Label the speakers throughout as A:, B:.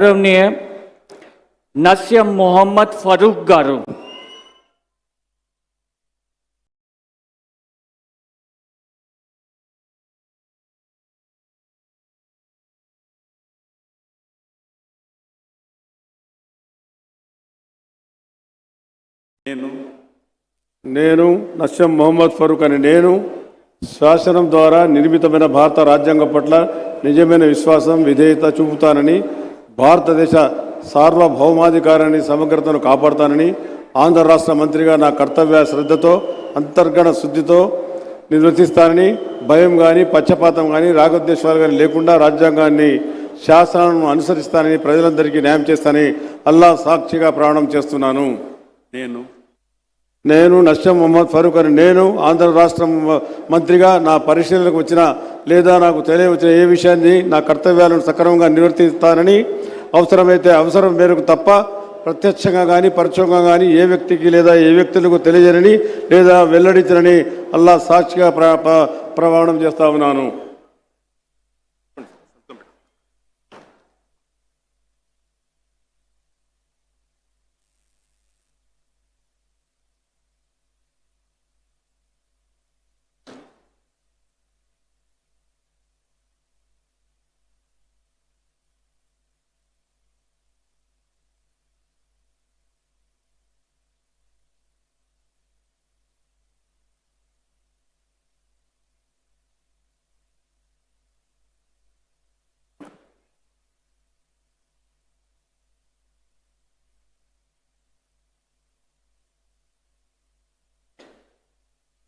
A: గౌరవనీయ నస్యం మొహమ్మద్ ఫరూక్ గారు.
B: నేను నస్యం మొహమ్మద్ ఫరూక్ అని నేను శాసనం ద్వారా నిర్మితమైన భారత రాజ్యాంగం పట్ల నిజమైన విశ్వాసం విధేయత చూపుతానని, భారతదేశ సార్వభౌమాధికారాన్ని సమగ్రతను కాపాడుతానని, ఆంధ్ర రాష్ట్ర మంత్రిగా నా కర్తవ్య శ్రద్ధతో అంతర్గత శుద్ధితో నిర్వర్తిస్తానని, భయం కానీ పక్షపాతం కానీ రాగద్వేషాలు కానీ లేకుండా రాజ్యాంగాన్ని శాసనాలను అనుసరిస్తానని, ప్రజలందరికీ న్యాయం చేస్తానని అల్లా సాక్షిగా ప్రమాణం చేస్తున్నాను. నేను నస్యం మొహమ్మద్ ఫరూక్ అని నేను ఆంధ్ర రాష్ట్ర మంత్రిగా నా పరిశీలనకు వచ్చిన లేదా నాకు తెలియవచ్చిన ఏ విషయాన్ని నా కర్తవ్యాలను సక్రమంగా నిర్వర్తిస్తానని, అవసరమైతే అవసరం మేరకు తప్ప ప్రత్యక్షంగా కానీ పరోక్షంగా కానీ ఏ వ్యక్తికి లేదా ఏ వ్యక్తులకు తెలియజేయని లేదా వెల్లడించనని అల్లా సాక్షిగా ప్రమాణం చేస్తా ఉన్నాను.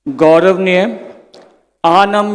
A: गौरवनीय आनम